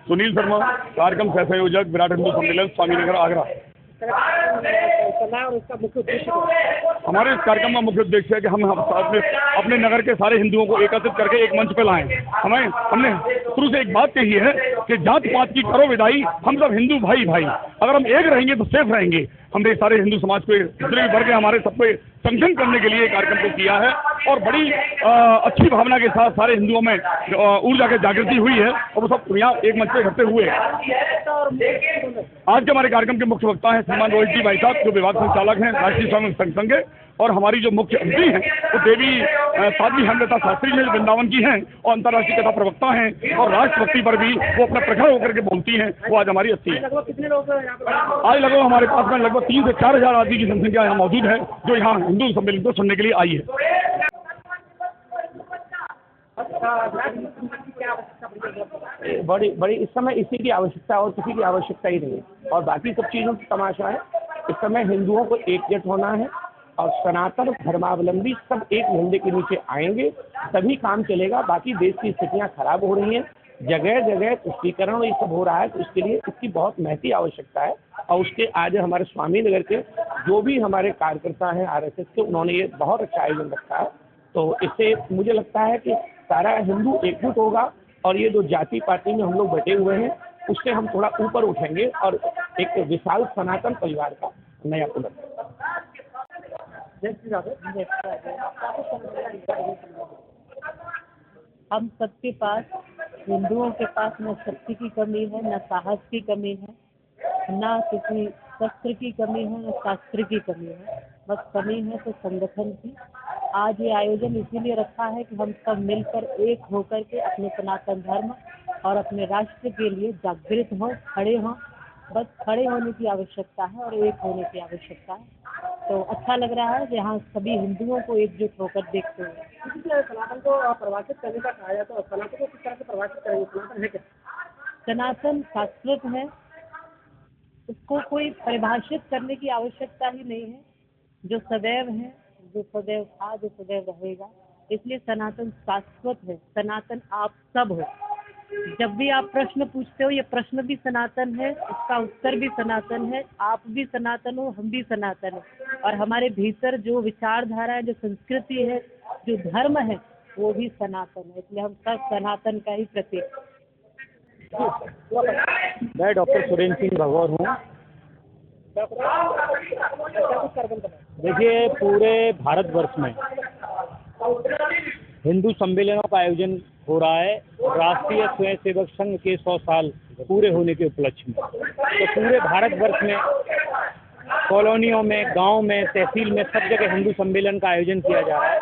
सुनील शर्मा, कार्यक्रम सह संयोजक, विराट हिंदू सम्मेलन, स्वामीनगर, आगरा। और उसका मुख्य उद्देश्य हमारे इस कार्यक्रम का मुख्य उद्देश्य है कि हम अपने नगर के सारे हिंदुओं को एकत्रित करके एक मंच पे लाएं। हमने शुरू से एक बात कही है कि जात पात की करो विदाई, हम सब हिंदू भाई भाई। अगर हम एक रहेंगे तो सेफ रहेंगे। हमने सारे हिंदू समाज को, जितने भी वर्ग है हमारे, सबको संगठन करने के लिए कार्यक्रम को किया है और बड़ी अच्छी भावना के साथ सारे हिंदुओं में ऊर्जा की जागृति हुई है और वो सब यहाँ एक मंच पे इकट्ठे हुए हैं। आज के हमारे कार्यक्रम के मुख्य वक्ता हैं श्रीमान रोहित जी भाई साहब, जो विभाग संचालक हैं राष्ट्रीय स्वयं संघ संघ के, और हमारी जो मुख्य अतिथि हैं वो देवी साध्वी हेमलता शास्त्री जी वृंदावन की हैं और अंतर्राष्ट्रीय कथा प्रवक्ता हैं और राष्ट्रभक्ति पर भी वो अपना प्रखर होकर के बोलती हैं। वो आज हमारी अतिथि है। कितने लोग आज लगभग हमारे पास में लगभग 3 से 4 हज़ार आदमी की जनसंख्या यहाँ मौजूद है, जो यहाँ हिंदू सम्मेलन को सुनने के लिए आई है। बड़ी इस समय इसी की आवश्यकता और किसी की आवश्यकता ही नहीं है और बाकी सब चीज़ों की तमाशा है। इस समय हिंदुओं को एकजुट होना है और सनातन धर्मावलंबी सब एक झंडे के नीचे आएंगे, तभी काम चलेगा। बाकी देश की स्थितियां खराब हो रही हैं, जगह जगह तुष्टीकरण और ये सब हो रहा है, तो इसके लिए इसकी बहुत महती आवश्यकता है। और उसके आज हमारे स्वामीनगर के जो भी हमारे कार्यकर्ता हैं RSS के, उन्होंने ये बहुत अच्छा आयोजन रखा है। तो इससे मुझे लगता है कि सारा हिंदू एकजुट होगा और ये जो जाति पाति में हम लोग बैठे हुए हैं उससे हम थोड़ा ऊपर उठेंगे और एक विशाल सनातन परिवार का नया पुनर्जन्म। हम सबके पास, हिंदुओं के पास न शक्ति की कमी है, न साहस की कमी है, न किसी शस्त्र की कमी है, न शास्त्र की कमी है। बस कमी है तो संगठन की। आज ये आयोजन इसीलिए रखा है कि हम सब मिलकर एक होकर के अपने सनातन धर्म और अपने राष्ट्र के लिए जागृत हों, खड़े हों। बस खड़े होने की आवश्यकता है और एक होने की आवश्यकता है। तो अच्छा लग रहा है कि यहाँ सभी हिंदुओं को एकजुट होकर देखते हुए। सनातन को परिभाषित करने का कहा जाता है, सनातन को किस तरह से परिभाषित करेंगे? सनातन है क्या? सनातन शाश्वत है, उसको कोई परिभाषित करने की आवश्यकता ही नहीं है। जो सदैव है, जो सदैव था, जो सदैव रहेगा, इसलिए सनातन शाश्वत है। सनातन आप सब हो। जब भी आप प्रश्न पूछते हो, ये प्रश्न भी सनातन है, इसका उत्तर भी सनातन है। आप भी सनातन हो, हम भी सनातन है और हमारे भीतर जो विचारधारा है, जो संस्कृति है, जो धर्म है, वो भी सनातन है। इसलिए हम सब सनातन का ही प्रतीक। मैं डॉक्टर सुरेंद्र सिंह भगौर हूँ। देखिए, पूरे भारतवर्ष में हिंदू सम्मेलनों का आयोजन हो रहा है राष्ट्रीय स्वयंसेवक संघ के 100 साल पूरे होने के उपलक्ष्य में। तो पूरे भारतवर्ष में कॉलोनियों में, गांव में, तहसील में, सब जगह हिंदू सम्मेलन का आयोजन किया जा रहा है।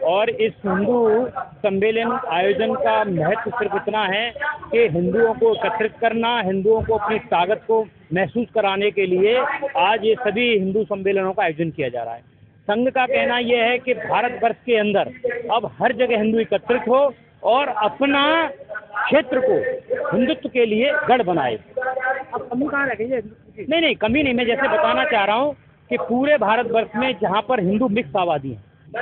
और इस हिंदू सम्मेलन आयोजन का महत्व सिर्फ इतना है कि हिंदुओं को एकत्रित करना, हिंदुओं को अपनी ताकत को महसूस कराने के लिए आज ये सभी हिंदू सम्मेलनों का आयोजन किया जा रहा है। संघ का कहना यह है कि भारतवर्ष के अंदर अब हर जगह हिंदू एकत्रित हो और अपना क्षेत्र को हिंदुत्व के लिए गढ़ बनाए। अब कमी कहाँ लगेगी? नहीं, कमी नहीं। मैं जैसे बताना चाह रहा हूँ कि पूरे भारतवर्ष में जहाँ पर हिंदू मिक्स आबादी है,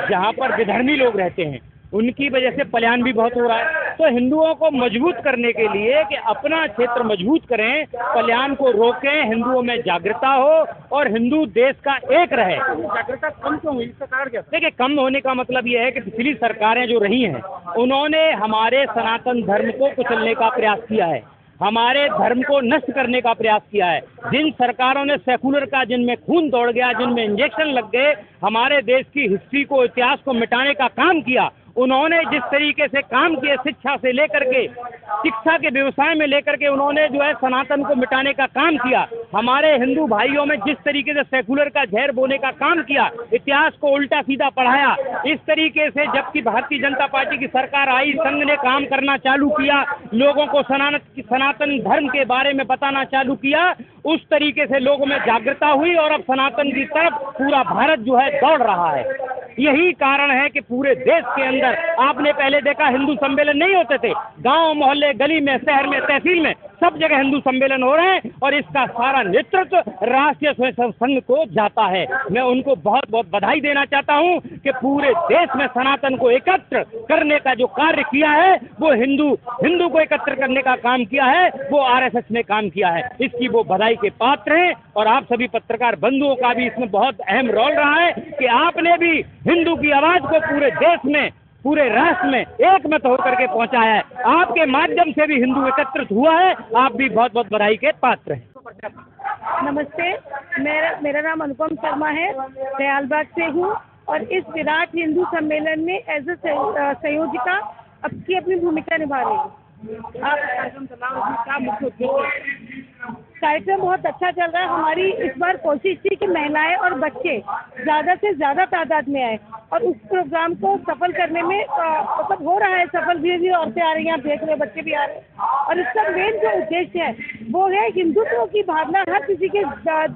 जहाँ पर विधर्मी लोग रहते हैं, उनकी वजह से पलायन भी बहुत हो रहा है। तो हिंदुओं को मजबूत करने के लिए कि अपना क्षेत्र मजबूत करें, पलायन को रोकें, हिंदुओं में जागृता हो और हिंदू देश का एक रहे। जागृता कम क्यों हुई? इसका कारण क्या? देखिए, कम होने का मतलब यह है कि पिछली सरकारें जो रही हैं, उन्होंने हमारे सनातन धर्म को कुचलने का प्रयास किया है, हमारे धर्म को नष्ट करने का प्रयास किया है। जिन सरकारों ने सेकुलर का, जिनमें खून दौड़ गया, जिनमें इंजेक्शन लग गए, हमारे देश की हिस्ट्री को, इतिहास को मिटाने का काम किया, उन्होंने जिस तरीके से काम किए, शिक्षा से लेकर के, शिक्षा के व्यवसाय में लेकर के उन्होंने जो है सनातन को मिटाने का काम किया, हमारे हिंदू भाइयों में जिस तरीके से सेकुलर का जहर बोने का काम किया, इतिहास को उल्टा सीधा पढ़ाया, इस तरीके से जबकि भारतीय जनता पार्टी की सरकार आई, संघ ने काम करना चालू किया, लोगों को सनातन धर्म के बारे में बताना चालू किया, उस तरीके से लोगों में जागृता हुई और अब सनातन की तरफ पूरा भारत जो है दौड़ रहा है। यही कारण है कि पूरे देश के अंदर आपने पहले देखा हिंदू सम्मेलन नहीं होते थे, गांव मोहल्ले, गली में, शहर में, तहसील में सब जगह हिंदू सम्मेलन हो रहे हैं और इसका सारा नेतृत्व राष्ट्रीय स्वयंसेवक संघ को जाता है। मैं उनको बहुत बहुत बधाई देना चाहता हूं कि पूरे देश में सनातन को एकत्र करने का जो कार्य किया है वो हिंदू को एकत्र करने का काम किया है, वो आरएसएस ने काम किया है। इसकी वो बधाई के पात्र हैं और आप सभी पत्रकार बंधुओं का भी इसमें बहुत अहम रोल रहा है कि आपने भी हिंदू की आवाज को पूरे देश में, पूरे राष्ट्र में एक मत होकर के पहुंचाया है। आपके माध्यम से भी हिंदू एकत्रित हुआ है। आप भी बहुत बहुत बधाई के पात्र हैं। नमस्ते, मेरा नाम अनुपम शर्मा है, दयालबाग से हूँ और इस विराट हिंदू सम्मेलन में एज ए संयोजिका अपनी भूमिका निभा रही हूँ। कार्यक्रम बहुत अच्छा चल रहा है। हमारी इस बार कोशिश थी कि महिलाएं और बच्चे ज़्यादा से ज़्यादा तादाद में आए और उस प्रोग्राम को सफल करने में मतलब हो रहा है सफल। धीरे धीरे औरतें आ रही हैं, आप देख रहे हैं, बच्चे भी आ रहे हैं और इसका मेन जो उद्देश्य है वो है हिंदुत्व की भावना हर किसी के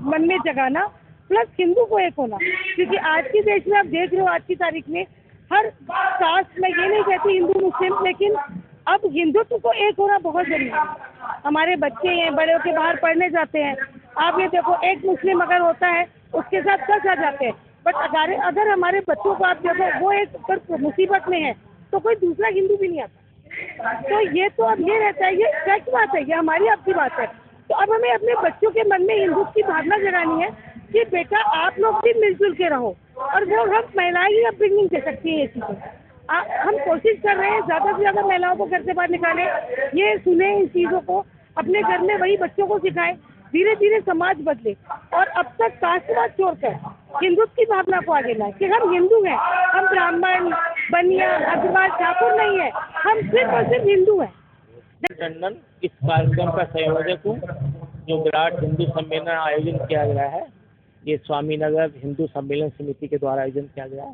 मन में जगाना, प्लस हिंदू को एक होना। क्योंकि आज के देश में आप देख रहे हो, आज की तारीख में हर कास्ट, मैं ये नहीं कहती हिंदू मुस्लिम, लेकिन अब हिंदुत्व को एक होना बहुत जरूरी है। हमारे बच्चे हैं, बड़े होकर बाहर पढ़ने जाते हैं, आप ये देखो एक मुस्लिम अगर होता है उसके साथ 10 आ जाते हैं, बट अगर हमारे बच्चों को आप देखो वो एक अगर मुसीबत में है तो कोई दूसरा हिंदू भी नहीं आता। तो ये तो अब ये रहता है, ये सच बात है, ये हमारी आपकी बात है। तो अब हमें अपने बच्चों के मन में हिंदुत्व की भावना जगानी है कि बेटा आप लोग भी मिलजुल के रहो, और वो हम महिलाएं ही अपब्रिंगिंग दे सकती हैं ये चीज़ें। हम कोशिश कर रहे हैं ज़्यादा से ज़्यादा महिलाओं को घर से बाहर निकालें, ये सुने इन चीज़ों को, अपने घर में वही बच्चों को सिखाएं, धीरे धीरे समाज बदले और अब तक कास्टवाद छोड़कर हिंदुत्व की भावना को आगे लाए कि हम हिंदू हैं, हम ब्राह्मण, बनिया, अग्रवाल, ठाकुर नहीं है, हम सिर्फ और सिर्फ हिंदू हैं। टंडन इस कार्यक्रम का संयोजक हूँ। जो विराट हिंदू सम्मेलन आयोजन किया गया है, ये स्वामीनगर हिंदू सम्मेलन समिति के द्वारा आयोजन किया गया है।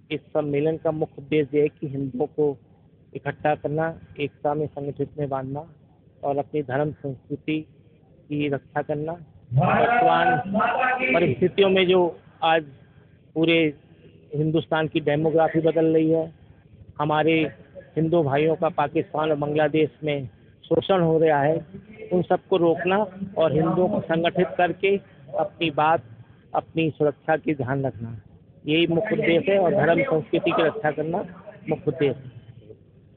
इस सम्मेलन का मुख्य उद्देश्य है कि हिंदुओं को इकट्ठा करना, एकता में संगठित में बांधना और अपनी धर्म संस्कृति की रक्षा करना। वर्तमान परिस्थितियों में जो आज पूरे हिंदुस्तान की डेमोग्राफी बदल रही है, हमारे हिंदू भाइयों का पाकिस्तान और बांग्लादेश में शोषण हो रहा है, उन सबको रोकना और हिंदुओं को संगठित करके अपनी बात, अपनी सुरक्षा की ध्यान रखना, यही मुख्य उद्देश्य है और धर्म संस्कृति की रक्षा करना मुख्य उद्देश्य है।